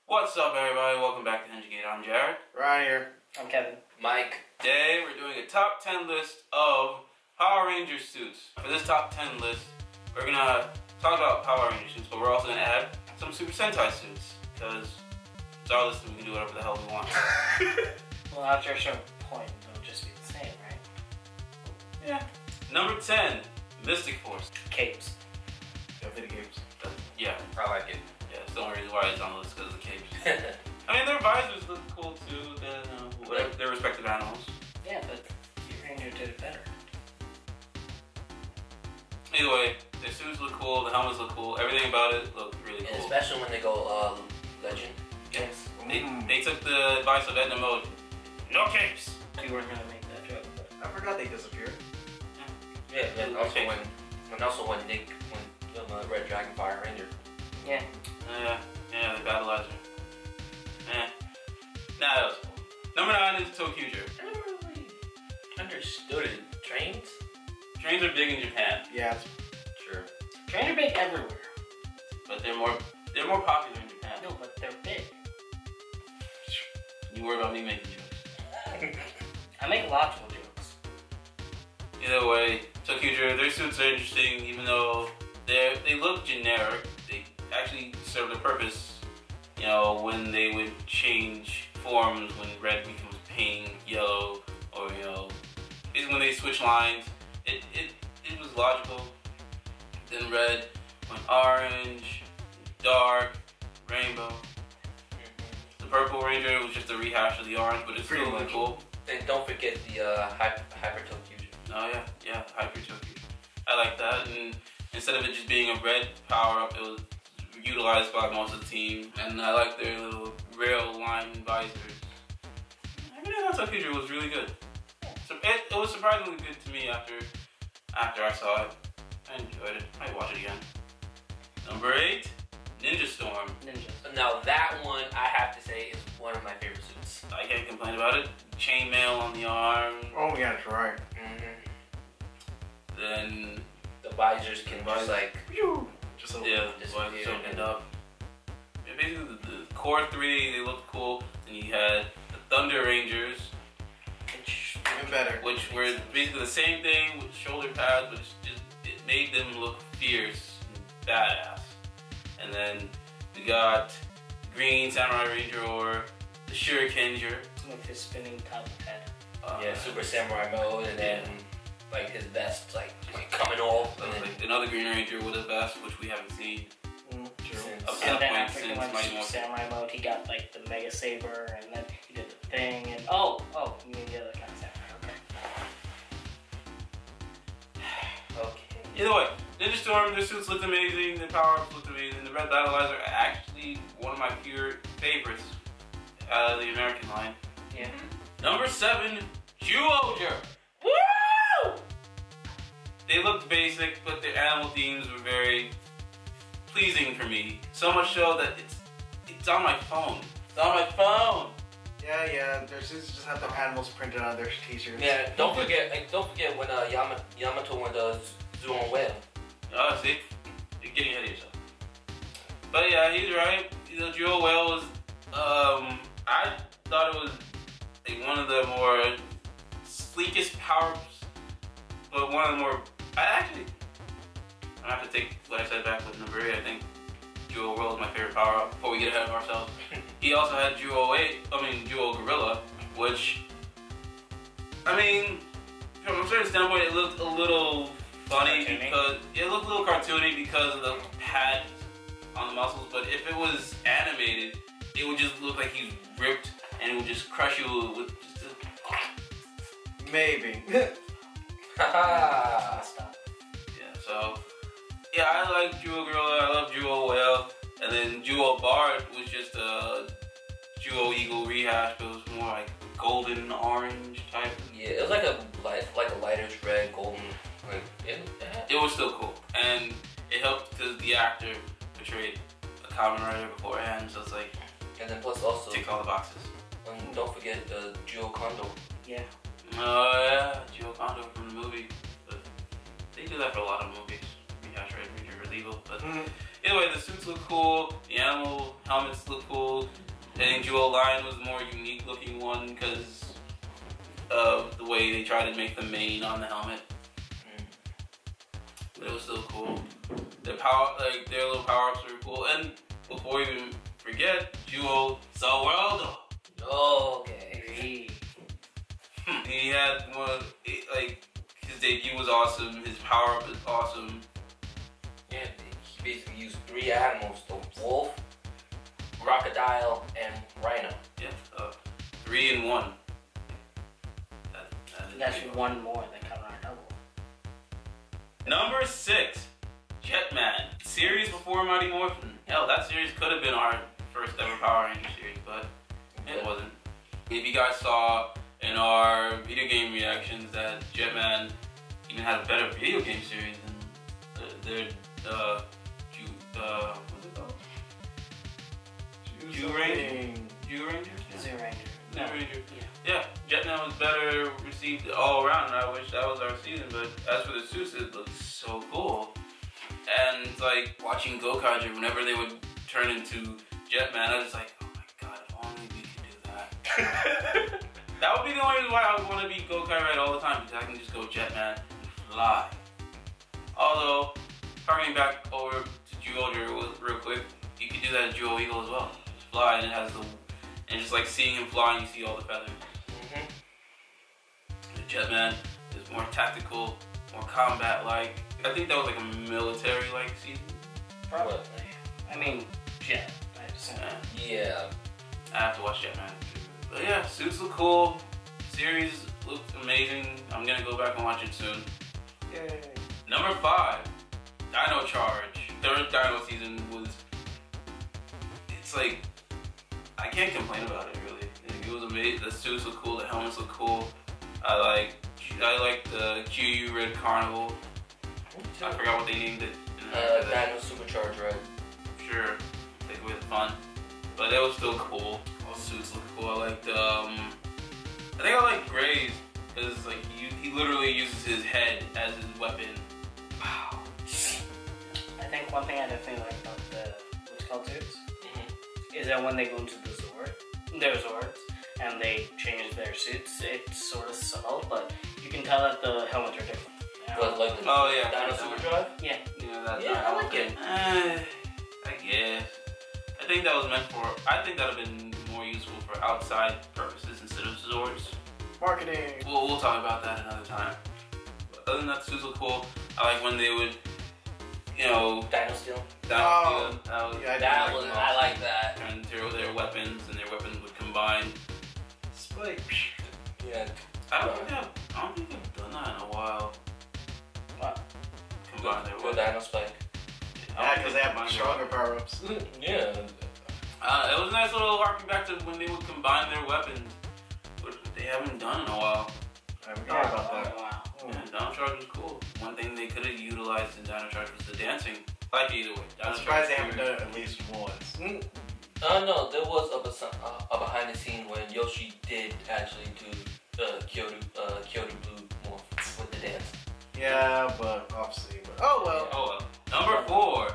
What's up, everybody? Welcome back to HURRICANGER. I'm Jared. Ryan here. I'm Kevin. Mike. Today, we're doing a top 10 list of Power Ranger suits. For this top 10 list, we're gonna talk about Power Ranger suits, but we're also gonna add some Super Sentai suits, because it's our list and we can do whatever the hell we want. Well, after a certain point, it'll just be the same, right? Yeah. Number 10, Mystic Force. Capes. Yeah, video games. Yeah. I like it. Yeah, it's the only reason why it's on the list, because of the capes. I mean, their visors look cool too, whatever, their respective animals. Yeah, but Ranger did it better. Either way, their suits look cool, the helmets look cool, everything about it looked really cool. And especially when they go legend. Yes. They took the advice of Edna Mode. No capes! You weren't gonna make that joke, but I forgot they disappeared. Yeah, and also when the Red Dragon Fire Ranger. yeah. Yeah, the Battleizer. Nah, that was cool. Number 9 is TOKUSOU. I never really understood it. Trains? Trains are big in Japan, Yeah. Sure. Trains are big everywhere. but they're more popular in Japan. No, but they're big. You worry about me making jokes. I make logical jokes. Either way, TOKUSOU, their suits are interesting, even though they look generic. They actually serve the purpose, you know, when they would change forms, when red becomes pink, yellow, or, you know, basically when they switch lines, it was logical. Then red went orange, dark, rainbow. The purple ranger was just a rehash of the orange, but it's still really cool. And don't forget the Hyper TOKUSOU. Oh yeah, Hyper TOKUSOU. I like that, and instead of it just being a red power-up, it was utilized by most of the team, and I like their little rail line visors. I mean, I thought TOKUSOU was really good. So it was surprisingly good to me after I saw it. I enjoyed it. I might watch it again. Number 8, Ninja Storm. Ninjas. Now that one, I have to say, is one of my favorite suits. I can't complain about it. Chainmail on the arm. Oh yeah, that's right. Then The visors can just like... Just a just soaking up. Yeah, basically, the core 3, they looked cool. Then you had the Thunder Rangers, even better. which were basically the same thing with shoulder pads, but it made them look fierce and badass. And then we got Green Samurai Ranger, or the HURRICANGER. With his spinning top head. Yeah, Super Samurai mode, and then like his vest like coming off. And then Like another Green Ranger with a vest, which we haven't seen. True. Up to And that then point after he since went Mighty Super Morphin. Samurai mode, he got like the Mega Saber, and then he did the thing, and oh, you mean the other kind of Samurai, okay. Okay. Either way, Ninja Storm, their suits looked amazing, their power-ups looked amazing. The Red Battleizer are actually one of my pure favorites out of the American line. Yeah. Number 7, GO-ONGER. Woo! They looked basic, but their animal themes were very pleasing for me. So much so that it's on my phone. It's on my phone. Yeah. Their suits just have the animals printed on their t-shirts. yeah, don't forget when Yamato went the Zoon Whale. Oh, see? You're getting ahead of yourself. But yeah, he's right. You know, Joe Whale was, I thought it was like one of the more sleekest power-ups, but one of the more, I have to take what I said back with number 8. I think Jewel World is my favorite power-up before we get ahead of ourselves. He also had Jewel Gorilla, which, I mean, from a certain standpoint, it looked a little funny because it looked a little cartoony because of the pads on the muscles. But if it was animated, it would just look like he's ripped and it would just crush you with just a... Maybe. Stop. Yeah. So yeah, I like Jewel Gorilla. I love Jewel Whale, and then Jewel Bard was just a Jewel Eagle rehash, but it was more like golden orange type. Yeah, it was like a lighter red, golden. Like, It was still cool, and it helped because the actor portrayed a Kamen Rider beforehand, so it's like, and then plus also tick all the boxes. And don't forget the Jewel Kondo. Yeah. Oh yeah, Jewel Kondo from the movie. But they do that for a lot of movies. Rehash Red Ranger or Legal. But either way, the suits look cool. The animal helmets look cool. I think Jewel Lion was a more unique looking one because of the way they tried to make the mane on the helmet. But it was still cool. Their power, like their little power-ups were cool. And before we even forget, Jewel ZYURANGER. Oh, okay. He had one, like, his debut was awesome. His power-up is awesome. Yeah, he basically used 3 animals: the wolf, crocodile, and rhino. Yeah, 3 in 1. That's one more than Kamen Rider Double. Number 6, Jetman. Series before Mighty Morphin. Hell, that series could have been our first ever Power Ranger series, but it wasn't. If you guys saw in our video game reactions that Jetman even had a better video game series than their what's it called? ZYURANGER? ZYURANGER. ZYURANGER. Yeah, Jetman was better received all around, and I wish that was our season, but as for the suits, it looks so cool. And it's like watching GEKIRANGER, whenever they would turn into Jetman, I was like, oh my god, if only we could do that. That would be the only reason why I would want to be GEKIRANGER all the time, because I can just go Jetman and fly. Although, turning back over to GO-ONGER real quick, you could do that in GO-EAGLE as well. Just fly, and it has the, and just like seeing him flying, you see all the feathers. The Jetman is more tactical, more combat-like. I think that was like a military-like season. Probably. I mean, Jet. I just Yeah. I have to watch Jetman. But yeah, suits look cool. Series looks amazing. I'm gonna go back and watch it soon. Yay. Number 5, Dino Charge. Third Dino season was. It's like I can't complain about it really. It was amazing. The suits look cool. The helmets look cool. I like the KYORYU Red Carnival. I forgot what they named it. Dino Supercharge Red. Sure, take away the fun, but it was still cool. All the suits look cool. I liked. I think I like Gray's because like he literally uses his head as his weapon. Wow. I think one thing I definitely like about the what's called suits is that when they go into the their Zords, and they change their suits, it's sort of subtle, but you can tell that the helmets are different. But like the Dino Superdrive? Yeah. Yeah, I like it. I guess. I think that was meant for. I think that would have been more useful for outside purposes instead of Zords. Marketing. We'll talk about that another time. But other than that, suits look cool. I like when they would, you know, Dino Steel. I like that. And their weapons, and their weapons would combine. Spike. Yeah. I don't think they've done that in a while. What? Combine their Go weapons. Dino Spike. Yeah, because they have stronger power-ups. Yeah. It was a nice little harking back to when they would combine their weapons, which they haven't done in a while. I forgot about that. Wow. Yeah, Dino Charge was cool. One thing they could have utilized in Dino Charge was the dancing. Like either way. I'm surprised they haven't done it at least once. No, there was a behind the scene when Yoshi did actually do KYORYU Blue morph with the dance. Yeah, but obviously. Oh well. Oh well. Number 4,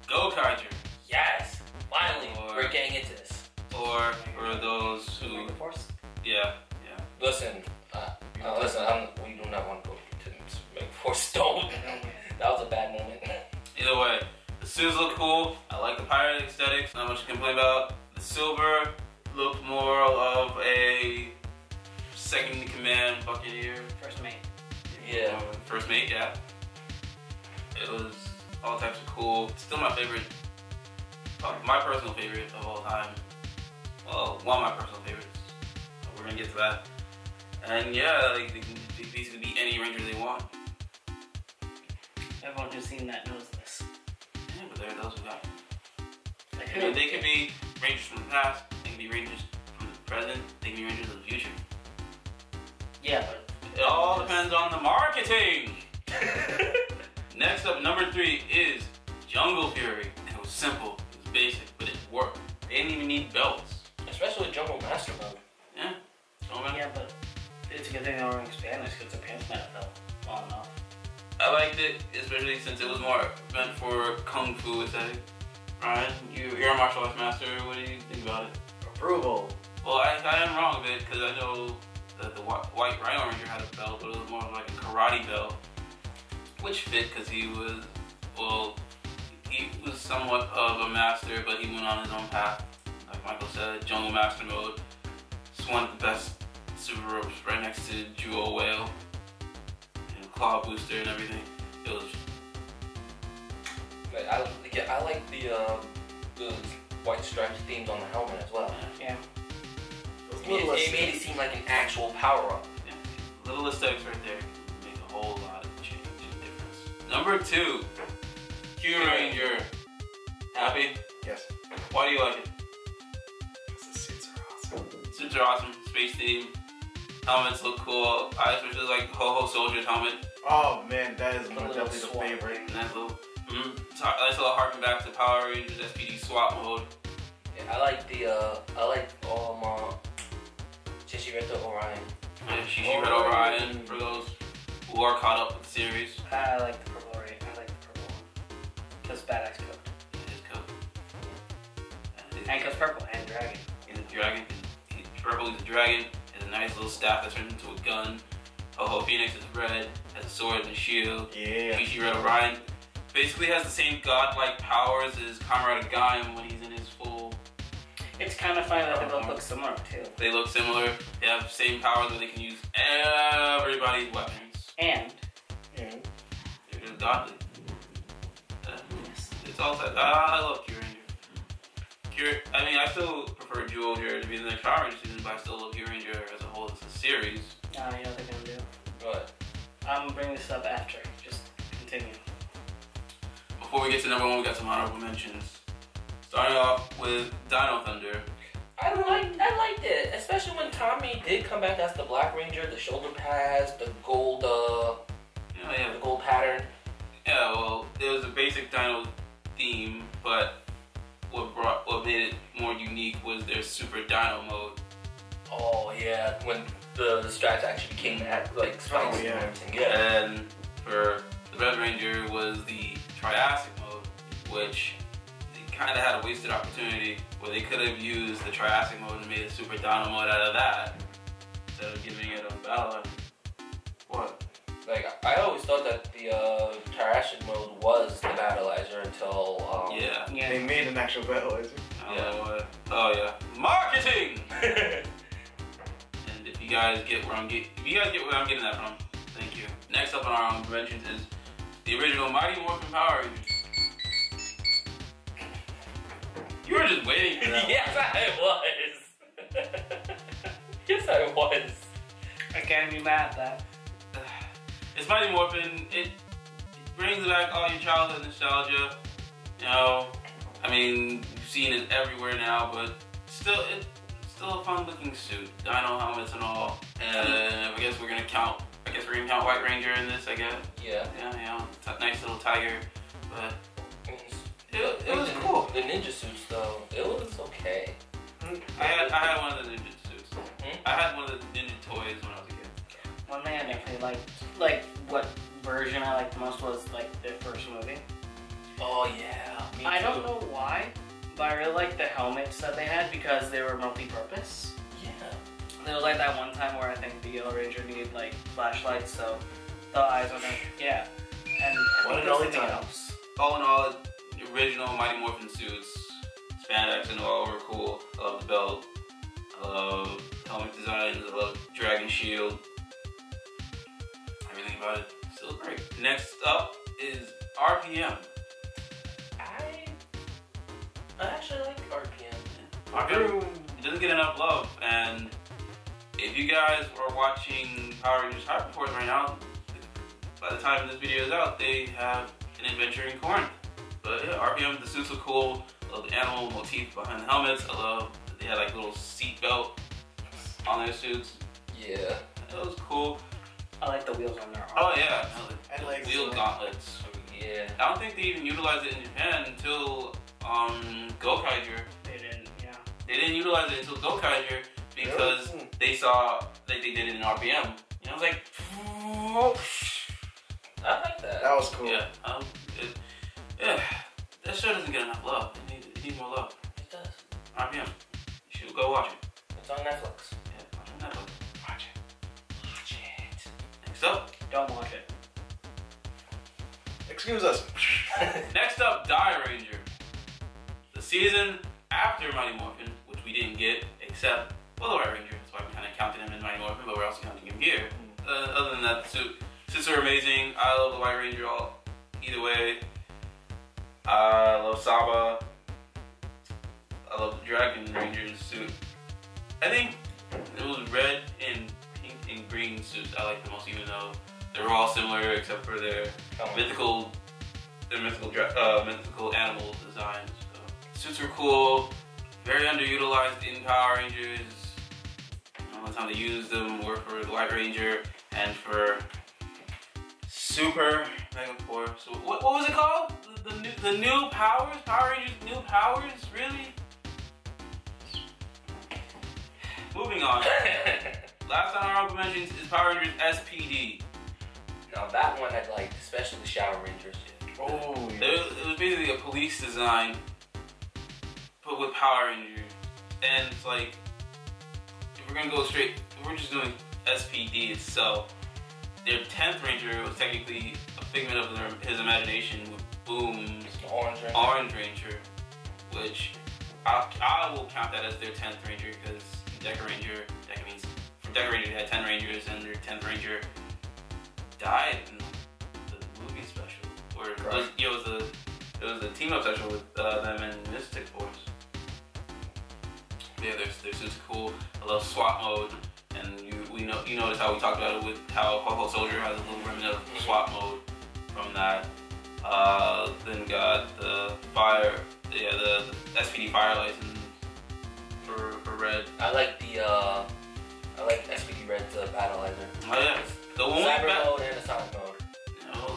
GEKIRANGER. Yes! Finally, Or- we're getting into this. Or for those who, Megaforce? yeah. Listen, we do not want to go to Megaforce. Don't. That was a bad moment. Either way, the suits look cool. I like the pirate aesthetics. Not much to complain about. The silver looked more of a second in command buccaneer. First mate. Yeah. First mate, yeah. It was all types of cool. Still my favorite, my personal favorite of all time. Well, one of my personal favorites. We're gonna get to that. And yeah, like, they can basically be any ranger they want. Everyone who's seen that knows this. Yeah, but there are those who haven't. Like, You know, they could be rangers from the past, they can be rangers from the present, they can be rangers of the future. Yeah, but It all depends on the marketing! Next up, number 3 is Jungle Fury. It was simple, it was basic, but it worked. They didn't even need belts. Especially with Jungle Master mode. Yeah. yeah, but it's a good thing they were in Spanish because the pants might have felt long enough. I liked it, especially since it was more meant for Kung Fu aesthetic, Ryan, you're a martial arts master. What do you think about it? Approval. Well, I am wrong a bit because I know that the white Rhino Ranger had a belt, but it was more of like a karate belt, which fit because he was somewhat of a master, but he went on his own path. Like Michael said, Jungle Master mode. It's one of the best super ropes, right next to Jewel Whale, and Claw Booster and everything. It was. Like, I like the white stripes themed on the helmet as well. Yeah. It made it seem like an actual power up. Yeah. Little aesthetics right there make a whole lot of change and difference. Number 2, KYORYUGER. Happy? Yes. Why do you like it? Because the suits are awesome. Suits are awesome, space theme, helmets look cool. I especially like Ho-Ho Soldier's helmet. Oh man, that is little definitely the swap favorite. And that little, nice little harken back to Power Rangers s.p.d. swap mode. Yeah, I like Shishireta Orion. And Shishi Red Rhyan for those who are caught up with the series. I like the purple one. I like the purple one. Because badass coat. His coat. And because purple and dragon. He's a dragon. Purple is a dragon. Has a nice little staff that turns into a gun. Ho-Ho Phoenix is red. Has a sword and a shield. Yeah. Shishi Red Rhyan basically has the same godlike powers as Comrade Gaim when he's in his full. It's kind of funny that they both look similar too. They look similar. They have the same powers where they can use everybody's weapons. And Yeah. They're just godly. yes. It's all set. I love KYORYUGER. I mean, I still prefer GO-ONGER to be the next Power Ranger season, but I still love KYORYUGER as a whole as a series. You know what they're gonna do. What? I'm gonna bring this up after. Just continue. Before we get to number 1, we got some honorable mentions. Starting off with Dino Thunder. I liked it, especially when Tommy did come back as the Black Ranger, the shoulder pads, the gold, the gold pattern. Yeah, well, it was a basic Dino theme, but what made it more unique was their Super Dino mode. Oh yeah, when the stripes actually became like spikes yeah. and everything. Yeah. And for the Red Ranger was the Triassic mode, which they kind of had a wasted opportunity where they could have used the Triassic mode and made a Super Dino mode out of that instead of giving it a battle. What? Like I always thought that the Triassic mode was the battleizer until Yeah. They made an actual battleizer. Oh yeah. Marketing. And if you guys get where I'm getting that from, thank you. Next up on our honorable mentions is the original Mighty Morphin Power Rangers. You were just waiting for that. Yes, I was. Yes, I was. I can't be mad at that. It's Mighty Morphin. It brings back all your childhood nostalgia. You know, I mean, you've seen it everywhere now, but still, it's still a fun-looking suit. Dino helmets and all. And I guess we're gonna count. White Ranger in this. I guess. Yeah. Yeah. Nice little tiger, but it was cool. The ninja suits, though, it was okay. I had one of the ninja suits. I had one of the ninja toys when I was a kid. One thing I definitely liked, like what version I liked the most was like their first movie. Oh yeah. Me I too. don't know why, but I really liked the helmets that they had because they were multi-purpose. Yeah. There was like that one time where I think the Yellow Ranger needed like flashlights, so the eyes on it. Yeah. And I What think an only something time. else. All in all, the original Mighty Morphin suits, spandex and all were cool. I love the belt. I love helmet designs. I love Dragon Shield. Everything about it, still great. Next up is RPM. I actually like RPM. RPM it doesn't get enough love, and if you guys are watching Power Rangers Hyper Force right now, by the time this video is out, they have an adventure in Corinth. But yeah, RPM, the suits are cool. I love the animal motif behind the helmets. I love that they had like little seat belt on their suits. Yeah. It was cool. I like the wheels on their arm. Oh yeah, And like wheel gauntlets. Yeah. I don't think they even utilized it in Japan until GO-KYORYU. They didn't, yeah. They didn't utilize it until GO-KYORYU because they saw that they did it in RPM. You know, I was like, I like that. That was cool. yeah, yeah. That show doesn't get enough love. It needs needs more love. It does. RPM. You should go watch it. It's on Netflix. Yeah, watch it on Netflix. Watch it. Watch it. Next up. Don't watch it. Excuse us. Next up, Ranger. The season after Mighty Morphin, which we didn't get, except the White Ranger. That's why we kind of counted him in Mighty Morphin, but we're also counting him here. Other than that, the suits are amazing. I love the White Ranger either way. I love Saba. I love the Dragon Ranger's suit. I think it was red and pink and green suits I like the most, even though they're all similar except for their mythical animal designs. So, suits are cool. Very underutilized in Power Rangers. The only time they used them were for the White Ranger and for Super Megaforce. So what was it called? The new powers? Power Rangers new powers? Really? Moving on. Last time honorable mentions is Power Rangers s.p.d. Now that one I liked, especially the Shower Rangers. Oh, yes. It was basically a police design, but with Power Rangers. And it's like, if we're gonna go straight, if we're just doing s.p.d. itself, their 10th Ranger was technically a figment of his imagination with Boom's Orange Ranger, which I will count that as their 10th Ranger because DEKARANGER they had 10 Rangers and their 10th Ranger died in the movie special. Or it was a team up special with them and Mystic Force. Yeah, their suit's cool. I love SWAT mode, and you notice how we talked about it with how Ho-Ho Soldier has a little remnant of SWAT mode from that. Then we got the s.p.d. fire license for red. I like s.p.d. Red's battleizer. Oh yeah, the only Cyber mode and the Sonic mode.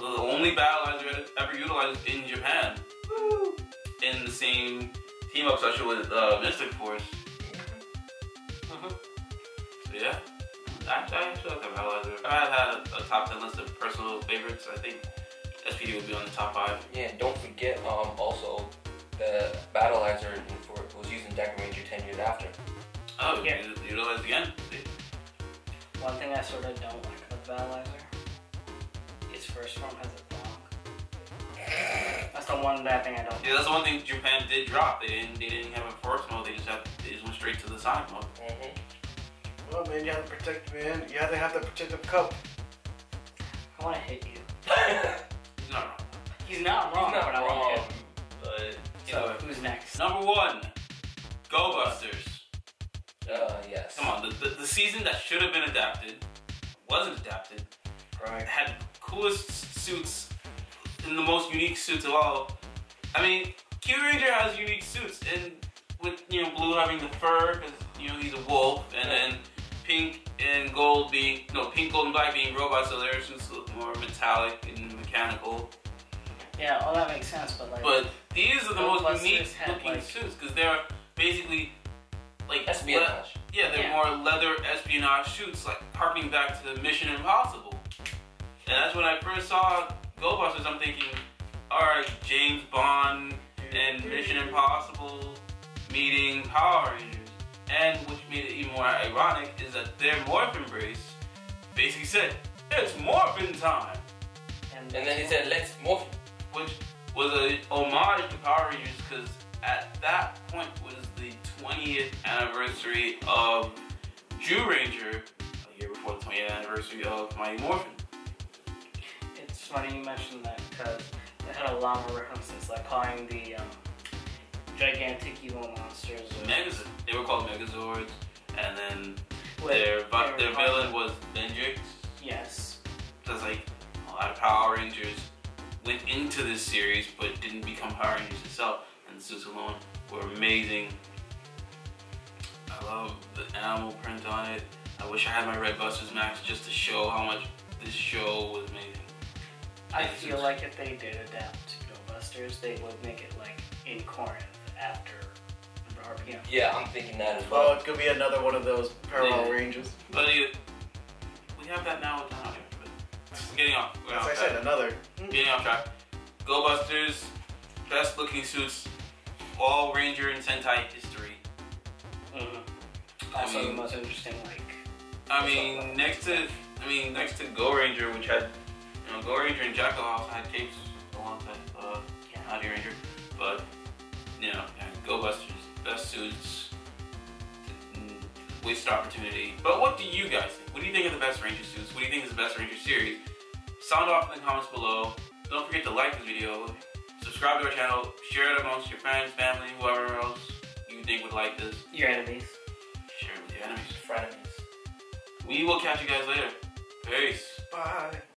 The only battleizer ever utilized in Japan. Woo! In the same team up special with Mystic Force. So yeah, I actually like that battleizer. If I had a top 10 list of personal favorites, I think s.p.d. would be on the top 5. Yeah, and don't forget also the battleizer was used in DEKARANGER 10 years after. Oh, yeah. Utilized again. One thing I sort of don't like about the battleizer, its first form has a thong. That's the one bad thing I don't. Yeah, that's the one thing Japan did drop. They didn't have a force mode. They just went straight to the Sonic mode. Well, man, you have to protect, man. You have to have the protective cup. I want to hit you. He's not wrong. He's not wrong, but I want to hit him. But So, who's next? Number 1, Go Busters. Yes. Come on, the season that should have been adapted wasn't adapted. Right. Had coolest suits and the most unique suits of all. I mean, KYORYUGER has unique suits, and with Blue having the fur because he's a wolf, and then pink and gold pink, gold, and black being robots, so their suits look more metallic and mechanical. Yeah, all that makes sense, but like. But these are the most unique looking like, suits because they're basically like espionage. They're more leather espionage suits, like harkening back to Mission Impossible. And that's when I first saw Go Busters. I'm thinking, all right, James Bond and Mission Impossible meeting Power Rangers. And which made it even more ironic is that their morph embrace basically said, "It's morphin' time," and then he said, "Let's morph," which was a homage to Power Rangers because at that point was the 20th anniversary of ZYURANGER, a year before the 20th anniversary of Mighty Morphin. It's funny you mentioned that because they had a lot of references, like calling the gigantic evil monsters. They were called Megazords, and then their villain was Venjix. Yes. That's like a lot of Power Rangers went into this series but didn't become Power Rangers itself, and the suits alone were amazing. I love the animal print on it. I wish I had my Red Busters Max just to show how much this show was amazing. I feel like if they did adapt to Go Busters, they would make it like in Corinth after RPM. Yeah, I'm thinking that as well. Oh, it's gonna be another one of those parallel ranges. But we have that now with down here. But getting off. As I said, another. Getting off track. Go Busters, best looking suits all Ranger and Sentai history. Also, the most interesting, next to Go-Ranger, which had, Go-Ranger and Jacko also had capes alongside Mighty Ranger, but Go-Busters, best suits, wasted opportunity. But what do you guys think? What do you think are the best Ranger suits? What do you think is the best Ranger series? Sound off in the comments below. Don't forget to like this video, subscribe to our channel, share it amongst your friends, family, whoever else you think would like this. your enemies. Share it with your enemies. Frenemies. We will catch you guys later. Peace. Bye.